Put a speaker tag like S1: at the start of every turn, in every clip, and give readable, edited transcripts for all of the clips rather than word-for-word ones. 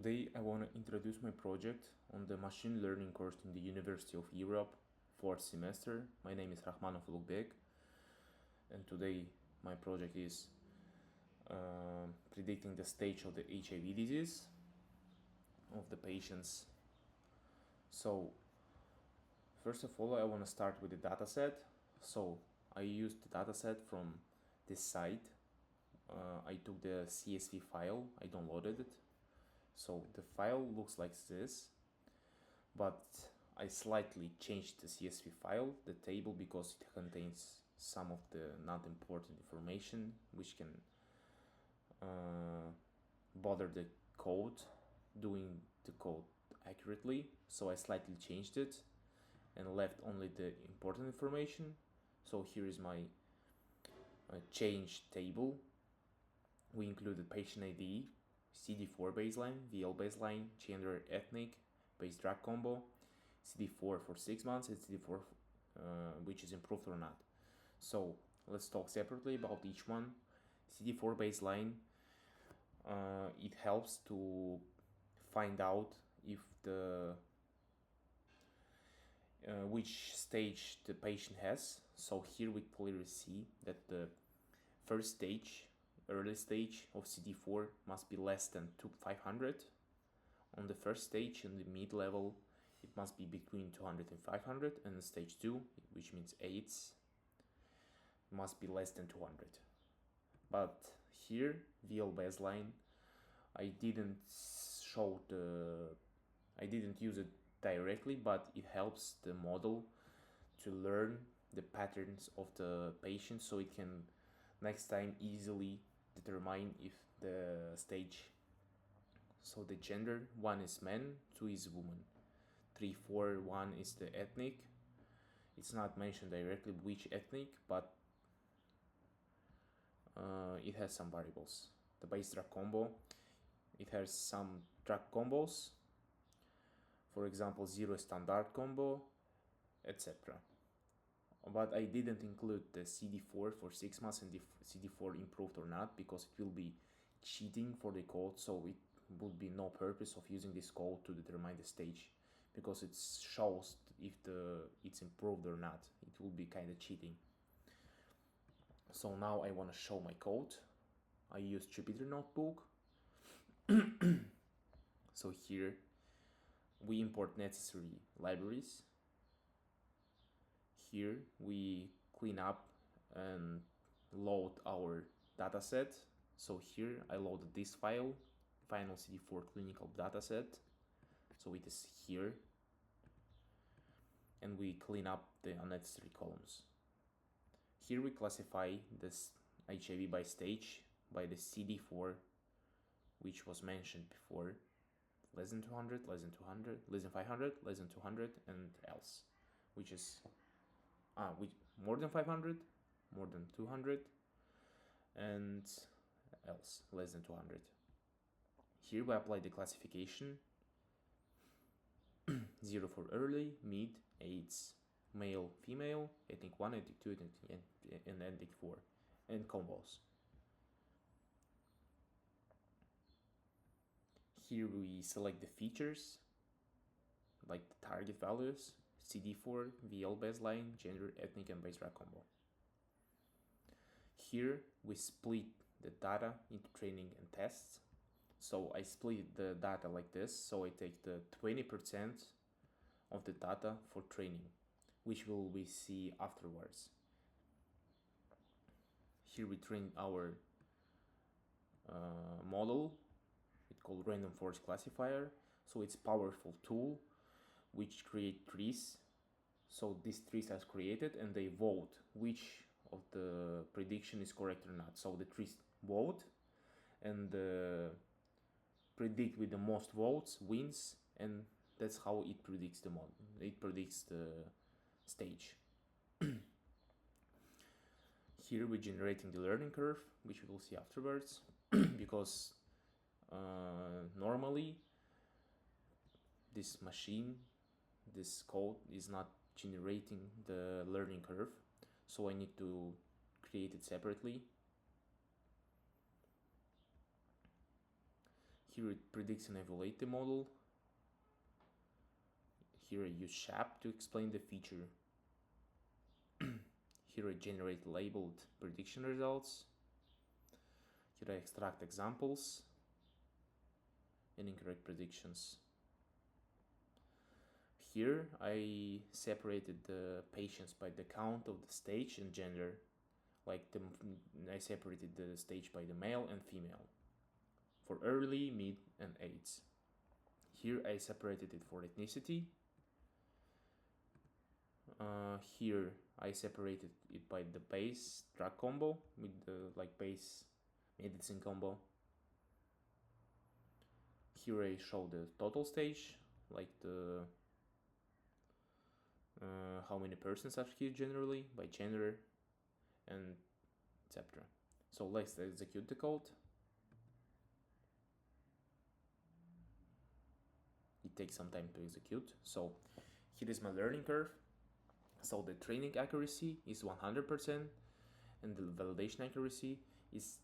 S1: Today I want to introduce my project on the machine learning course in the University of Europe, 4th semester. My name is Rahmanov Ulukbek, and today my project is predicting the stage of the HIV disease of the patients. So first of all, I want to start with the dataset. So I used the dataset from this site. I took the CSV file, I downloaded it. So the file looks like this, but I slightly changed the CSV file, the table, because it contains some of the not important information which can bother the code doing the code accurately. So I slightly changed it and left only the important information. So here is my change table. We included patient ID, CD4 baseline, VL baseline, gender, ethnic, base drug combo, CD4 for 6 months, and CD4 which is improved or not. So let's talk separately about each one. CD4 baseline, it helps to find out if the which stage the patient has. So here we clearly see that the first stage, early stage of CD4 must be less than 500. On the first stage, in the mid level, it must be between 200 and 500, and stage 2, which means AIDS, must be less than 200. But here, VL baseline, I didn't use it directly, but it helps the model to learn the patterns of the patient, so it can next time easily determine if the stage. So the gender, 1 is man, 2 is woman, 3, 4, 1 is the ethnic. It's not mentioned directly which ethnic, but it has some variables. The base drug combo, it has some drug combos, for example 0 standard combo, etc. But I didn't include the CD4 for 6 months and the CD4 improved or not, because it will be cheating for the code, so it would be no purpose of using this code to determine the stage, because it shows if it's improved or not. It will be kind of cheating. So now I want to show my code. I use Jupyter Notebook. So here we import necessary libraries. Here we clean up and load our dataset. So here I loaded this file, final CD4 clinical dataset. So it is here, and we clean up the unnecessary columns. Here we classify this HIV by stage by the CD4, which was mentioned before: less than 200, less than 200, less than 500, less than 200, and else, which is more than 500, more than 200, and else, less than 200. Here we apply the classification: 0 for early, mid, AIDS, male, female, ethnic 1, ethnic 2, and ethnic 4, and combos. Here we select the features, like the target values: CD4, VL baseline, gender, ethnic, and base drug combo. Here we split the data into training and tests. So I split the data like this. So I take the 20% of the data for training, which we see afterwards. Here we train our model. It's called random forest classifier. So it's a powerful tool which create trees. So these trees are created and they vote which of the prediction is correct or not. So the trees vote, and predict with the most votes wins, and that's how it predicts the model. It predicts the stage. Here we're generating the learning curve, which we will see afterwards, because normally this code is not generating the learning curve, so I need to create it separately. Here it predicts and evaluates the model. Here I use SHAP to explain the feature. Here I generate labeled prediction results. Here I extract examples and incorrect predictions. Here I separated the patients by the count of the stage and gender. I separated the stage by the male and female for early, mid, and AIDS. Here I separated it for ethnicity. Here I separated it by the base drug combo with the base medicine combo. Here I show the total stage, how many persons are here generally by gender, and etc. So let's execute the code. It takes some time to execute. So here is my learning curve. So the training accuracy is 100% and the validation accuracy is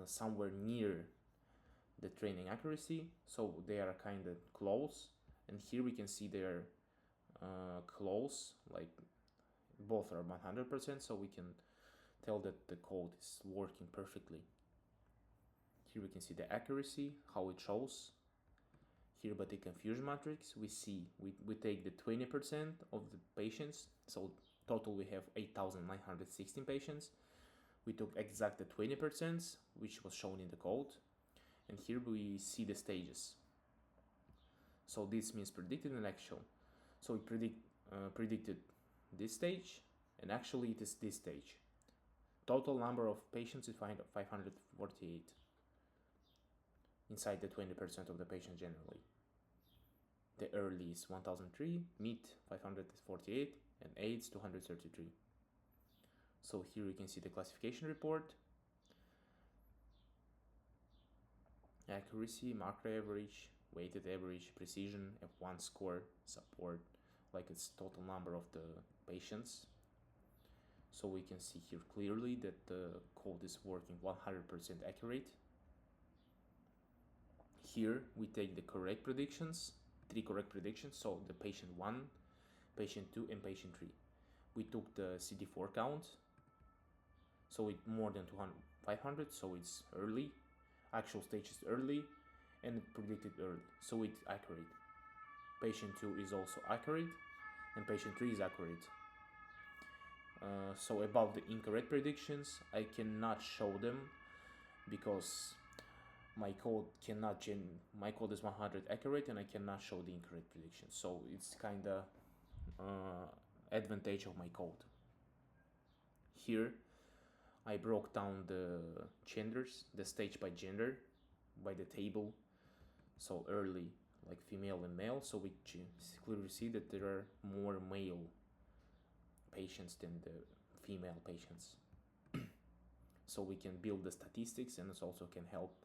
S1: somewhere near the training accuracy. So they are kind of close, and here we can see they're close, like both are 100%, so we can tell that the code is working perfectly. Here we can see the accuracy, how it shows. Here by the confusion matrix, we see we take the 20% of the patients, so total we have 8,916 patients. We took exact the 20%, which was shown in the code, and here we see the stages. So this means predicted and actual. So we predicted this stage, and actually it is this stage. Total number of patients is 548 inside the 20% of the patients generally. The early is 1003, mid 548, and AIDS 233. So here you can see the classification report. Accuracy, marker average, weighted average, precision, F1 score, support, like it's total number of the patients. So we can see here clearly that the code is working 100% accurate. Here we take the correct predictions, 3 correct predictions, so the patient 1, patient 2, and patient 3. We took the CD4 count, so it more than 500, so it's early. Actual stage is early, and it predicted early, so it's accurate. Patient 2 is also accurate, and patient 3 is accurate. So about the incorrect predictions, I cannot show them because my code is 100 accurate, and I cannot show the incorrect predictions. So it's kind of advantage of my code. Here I broke down the genders, the stage by gender, by the table. So early, like female and male. So we clearly see that there are more male patients than the female patients. So we can build the statistics, and it also can help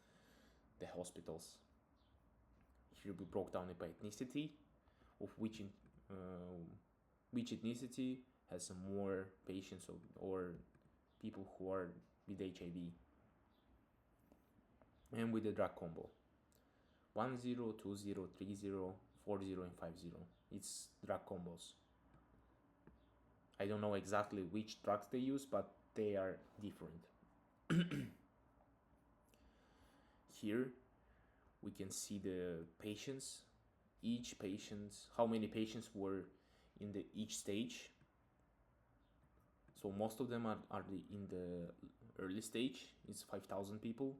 S1: the hospitals. Here we broke down it by ethnicity, of which ethnicity has more patients or people who are with HIV. And with the drug combo 10, 20, 30, 40, and 50. It's drug combos. I don't know exactly which drugs they use, but they are different. Here we can see the patients, how many patients were in each stage. So most of them are in the early stage. It's 5,000 people,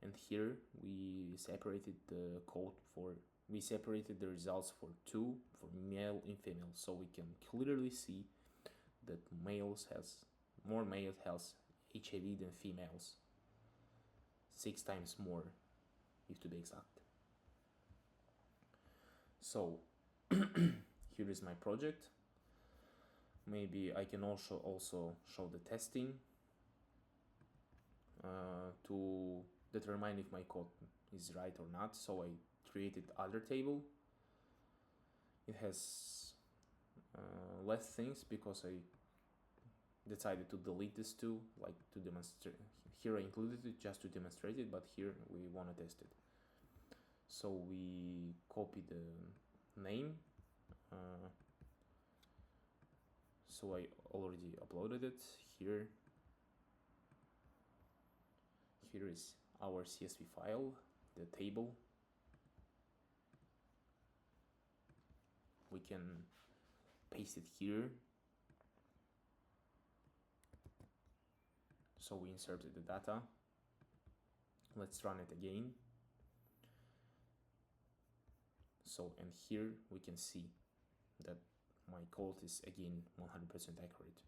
S1: and here we separated the results for male and female, so we can clearly see that more males has HIV than females, 6 times more, if to be exact. So here is my project. Maybe I can also show the testing to determine if my code is right or not. So I created other table. It has less things because I decided to delete this too, like to demonstrate. Here I included it just to demonstrate it, but here we want to test it. So we copy the name. So I already uploaded it here. Here is our CSV file, the table. We can paste it here. So we inserted the data. Let's run it again. So, and here we can see that my code is again 100% accurate.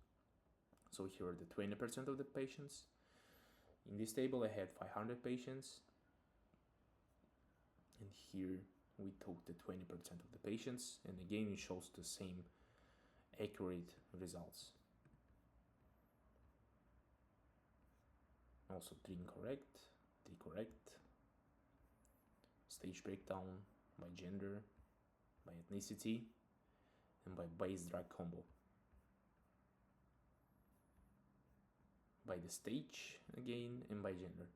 S1: So here are the 20% of the patients. In this table I had 500 patients, and here we took the 20% of the patients, and again it shows the same accurate results. Also 3 incorrect, 3 correct, stage breakdown by gender, by ethnicity, and by base drug combo. By the stage again, and by gender.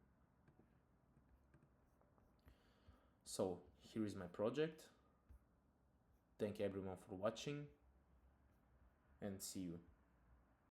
S1: So here is my project. Thank everyone for watching, and see you.